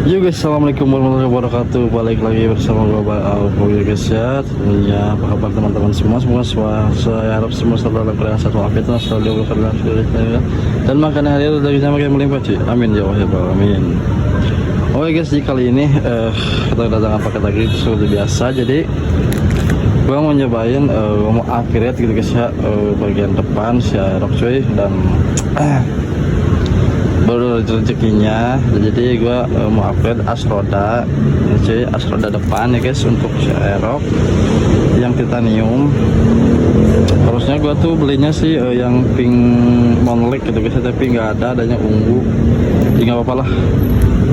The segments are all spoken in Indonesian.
Yo guys, assalamualaikum warahmatullahi wabarakatuh. Balik lagi bersama gue Alpo ya guys ya. Tentunya apa kabar teman-teman semua? Semoga saya harap semua selalu dalam keadaan satu afiat dan selalu berkenan dan makan hari dari sama yang melimpah cuy. Amin ya Allah ya Rabbal alamin. Oke guys, di kali ini kita kedatangan paket lagi seperti biasa. Jadi gue mau nyobain mau upgrade gitu guys ya, bagian depan si Aerox cuy, dan baru rezekinya. Jadi gua mau upgrade as roda cuy, as roda depan ya guys untuk si Aerox yang titanium. Harusnya gua tuh belinya sih yang pink monolith gitu guys, tapi nggak ada, adanya ungu. Jadi nggak apa-apa lah,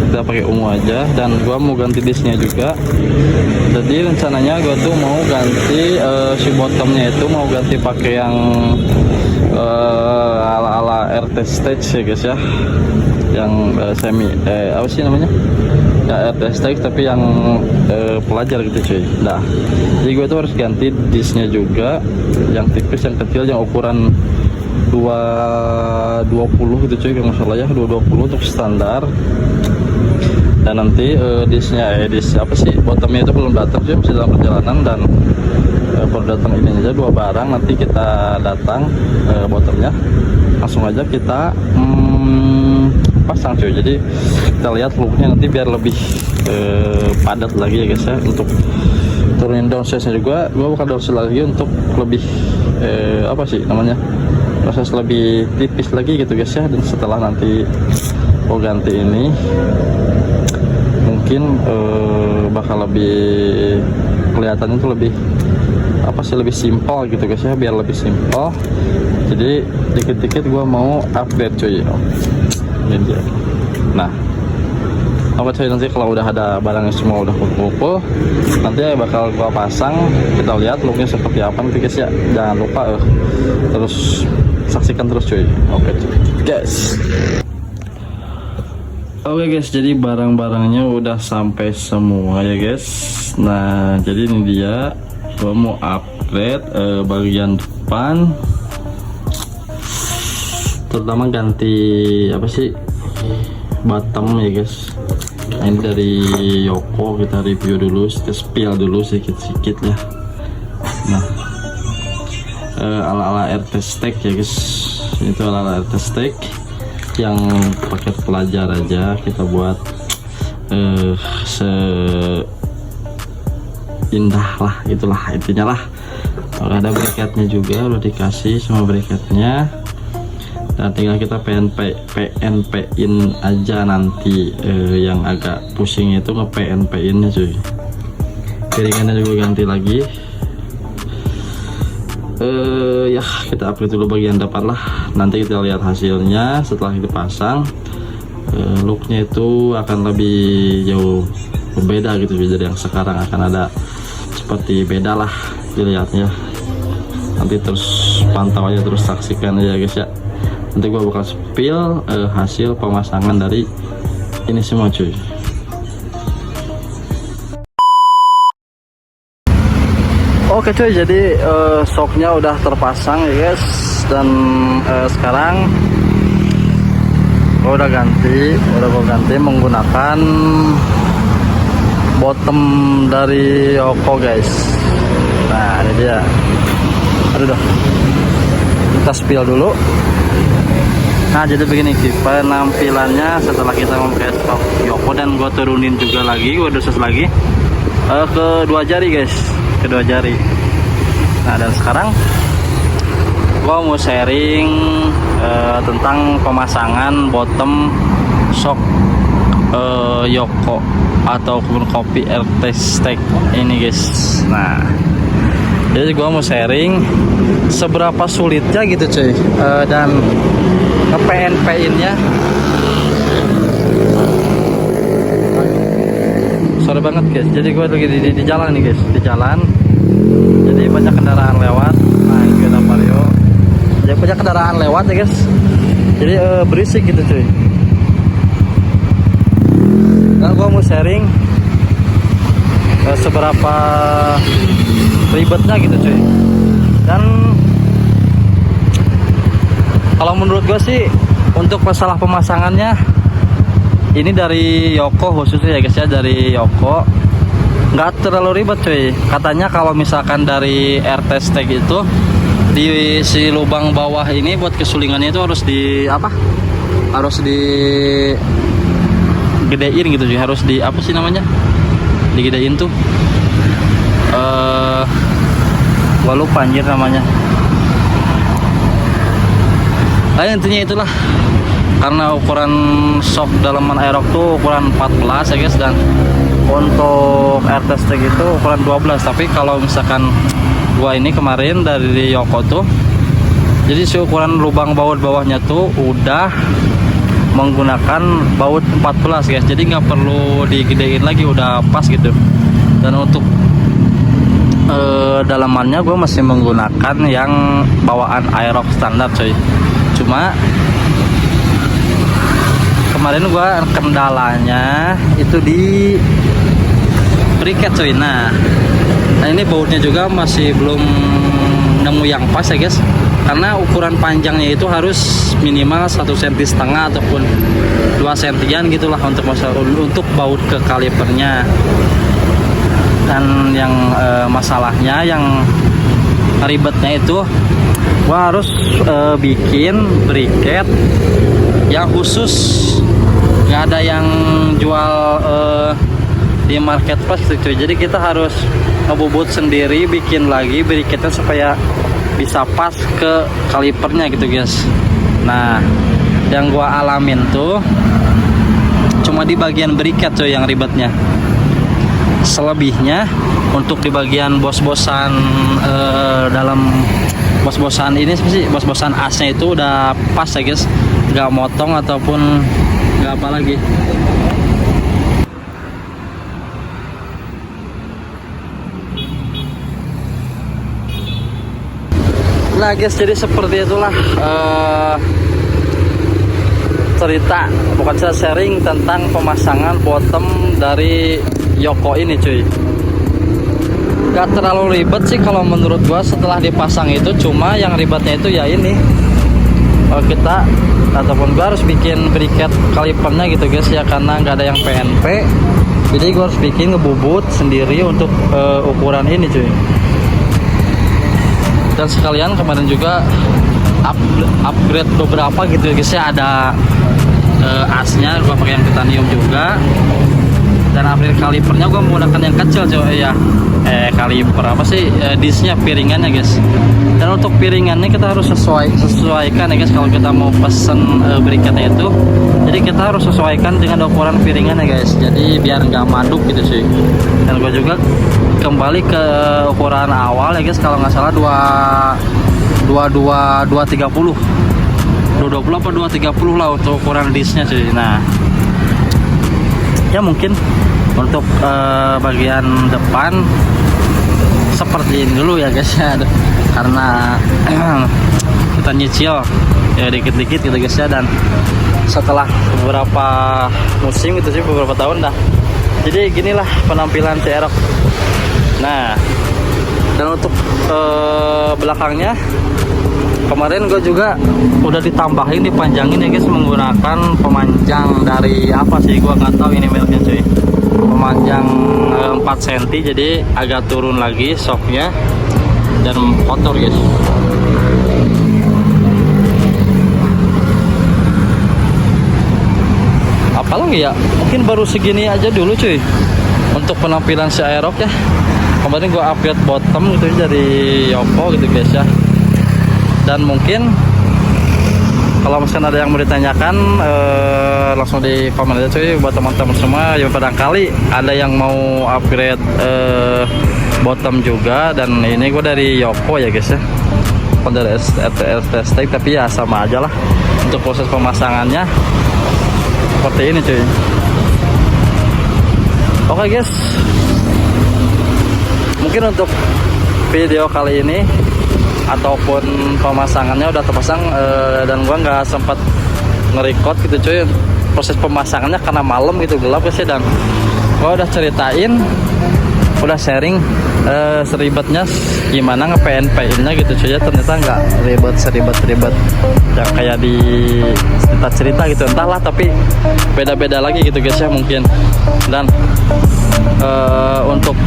kita pakai ungu aja. Dan gua mau ganti disknya juga. Jadi rencananya gua tuh mau ganti si bottomnya itu mau ganti pakai yang ala RT stage ya guys ya, yang semi apa sih namanya ya, RT stage tapi yang pelajar gitu cuy. Nah, jadi gue tuh harus ganti disknya juga, yang tipis, yang kecil, yang ukuran 220 gitu cuy, kalau nggak salah ya, 220 untuk standar. Dan nanti disknya disk apa sih bottomnya itu belum datang sih, masih dalam perjalanan. Dan baru datang ini aja 2 barang, nanti kita datang bottomnya langsung aja kita pasang cuy. Jadi kita lihat looknya nanti biar lebih padat lagi ya guys ya. Untuk turunin downsize nya juga gua bakal downsize lagi untuk lebih apa sih namanya, proses lebih tipis lagi gitu guys ya. Dan setelah nanti gua ganti ini mungkin bakal lebih kelihatannya tuh lebih apa sih, lebih simpel gitu guys ya, biar lebih simpel. Jadi dikit-dikit gua mau upgrade cuy. Ini dia. Nah, apa cuy, nanti kalau udah ada barangnya semua udah kumpul, nanti bakal gua pasang. Kita lihat looknya seperti apa nanti guys ya. Jangan lupa terus saksikan terus cuy. Oke cuy guys. Oke guys, jadi barang-barangnya udah sampai semua ya guys. Nah, jadi ini dia, gua mau upgrade bagian depan, terutama ganti apa sih bottom ya guys. Nah, ini dari Yoko, kita review dulu, kita spill dulu sedikit-sedikit ya. Nah, ala-ala RT Stack ya guys, itu ala-ala RT Stack yang paket pelajar aja kita buat indah lah, itulah intinya lah. Ada bracketnya juga, udah dikasih semua bracketnya, dan tinggal kita PNP in aja nanti. Yang agak pusing itu nge PNP in nya cuy. Piringannya juga ganti lagi. Ya kita upgrade dulu bagian depan lah, nanti kita lihat hasilnya setelah dipasang. Looknya itu akan lebih jauh berbeda gitu dari yang sekarang, akan ada seperti beda lah dilihatnya. Nanti terus pantau aja, terus saksikan aja guys ya. Nanti gua bakal spill hasil pemasangan dari ini semua cuy. Oke cuy, jadi shocknya udah terpasang ya guys. Dan sekarang gua udah ganti menggunakan bottom dari Yoko guys. Nah ini dia, aduh dah, kita spill dulu. Nah jadi begini penampilannya setelah kita memakai stok Yoko, dan gue turunin juga lagi, gue dosis lagi ke 2 jari guys, ke 2 jari. Nah dan sekarang gue mau sharing tentang pemasangan bottom shock Yoko atau kopi RT Stack ini guys. Nah jadi gua mau sharing seberapa sulitnya gitu cuy, dan nge-PNP in nya. Sorry banget guys, jadi gua lagi di jalan nih guys, di jalan. Jadi banyak kendaraan lewat. Nah ini ada Vario, jadi banyak kendaraan lewat ya guys, jadi berisik gitu cuy. Nah gua mau sharing seberapa ribetnya gitu cuy. Dan kalau menurut gue sih untuk masalah pemasangannya ini dari Yoko khususnya ya guys ya, dari Yoko. Nggak terlalu ribet cuy. Katanya kalau misalkan dari RT Steg itu di si lubang bawah ini buat kesulingannya itu harus di apa? Harus di gedein gitu cuy. Harus di apa sih namanya? Digedein tuh. Gua lupa anjir namanya. Nah intinya itulah, karena ukuran shock dalaman aerox tuh ukuran 14 ya guys, dan untuk RT Steg itu ukuran 12. Tapi kalau misalkan gua ini kemarin dari Yoko tuh, jadi si ukuran lubang baut bawahnya tuh udah menggunakan baut 14 guys, jadi nggak perlu digedein lagi, udah pas gitu. Dan untuk dalamannya gue masih menggunakan yang bawaan aerox standar coy. Cuma kemarin gue kendalanya itu di briket coy. Nah ini bautnya juga masih belum nemu yang pas ya guys, karena ukuran panjangnya itu harus minimal 1,5 cm ataupun 2 cm gitulah untuk baut ke kalipernya. Dan yang masalahnya, yang ribetnya itu gua harus bikin briket yang khusus, nggak ada yang jual di marketplace gitu. Jadi kita harus ngebubut sendiri, bikin lagi briketnya supaya bisa pas ke kalipernya gitu guys. Nah yang gua alamin tuh cuma di bagian briket coy yang ribetnya. Selebihnya untuk di bagian bos-bosan dalam bos-bosan ini sih, bos-bosan asnya itu udah pas ya guys, nggak motong ataupun nggak apa lagi. Nah guys, jadi seperti itulah cerita, bukan saya sharing tentang pemasangan bottom dari Yoko ini cuy. Gak terlalu ribet sih kalau menurut gua setelah dipasang itu, cuma yang ribetnya itu ya ini, kita ataupun gua harus bikin briket kalipernya gitu guys ya, karena nggak ada yang PNP. Jadi gua harus bikin ngebubut sendiri untuk ukuran ini cuy. Dan sekalian kemarin juga upgrade beberapa gitu guys ya, ada asnya gua pakai yang titanium juga, dan upgrade kalipernya gua menggunakan yang kecil coy ya, kaliper apa sih, disnya, piringannya guys. Dan untuk piringannya kita harus sesuaikan ya guys, kalau kita mau pesen briketnya itu, jadi kita harus sesuaikan dengan ukuran piringannya guys, jadi biar nggak maduk gitu sih. Dan gua juga kembali ke ukuran awal ya guys, kalau nggak salah 220 apa 230 lah untuk ukuran disnya sih. Nah ya mungkin untuk bagian depan seperti ini dulu ya guys ya, karena kita nyicil ya dikit-dikit gitu guys ya, dan setelah beberapa musim gitu sih, beberapa tahun dah, jadi ginilah penampilan si aerox. Nah dan untuk belakangnya kemarin gue juga udah ditambahin, dipanjangin ya guys, menggunakan pemanjang dari apa sih, gue nggak tahu ini mereknya cuy. Pemanjang 4 cm, jadi agak turun lagi shocknya dan kotor guys. Apalagi ya, mungkin baru segini aja dulu cuy untuk penampilan si aerox ya. Kemarin gue upgrade bottom gitu dari Yoko gitu guys ya. Dan mungkin kalau misalkan ada yang mau ditanyakan, langsung di komen aja cuy, buat teman-teman semua yang barangkali ada yang mau upgrade bottom juga. Dan ini gue dari Yoko ya guys ya, bukan dari RT Steg, tapi ya sama aja lah untuk proses pemasangannya seperti ini cuy. Oke guys, mungkin untuk video kali ini ataupun pemasangannya udah terpasang, dan gua nggak sempat nge-record gitu cuy proses pemasangannya karena malam gitu, gelap guys ya. Dan gua udah ceritain udah sharing seribetnya gimana nge-PNP nya gitu cuy ya. Ternyata nggak seribet yang kayak di cerita gitu, entahlah, tapi beda-beda lagi gitu guys ya mungkin. Dan untuk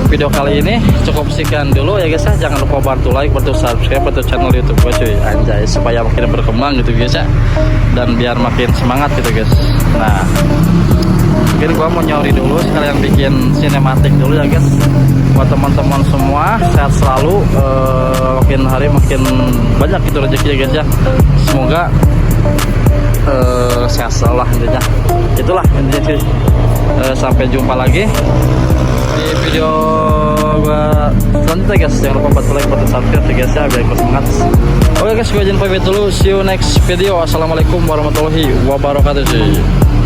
video kali ini cukup sekian dulu ya guys ya. Jangan lupa bantu like, bantu subscribe, bantu channel YouTube gue cuy, anjay, supaya makin berkembang gitu guys ya, dan biar makin semangat gitu guys. Nah, mungkin gua mau nyori dulu sekalian bikin sinematik dulu ya guys. Buat teman-teman semua sehat selalu, makin hari makin banyak gitu rezekinya guys ya. Semoga sehat selalu lah intinya. Itulah intinya sih. Sampai jumpa lagi di video gua selanjutnya guys. Jangan lupa bantu like, bantu subscribe guys ya, biar ikut semangat. Oke guys, gue izin pamit dulu. See you next video. Assalamualaikum warahmatullahi wabarakatuh.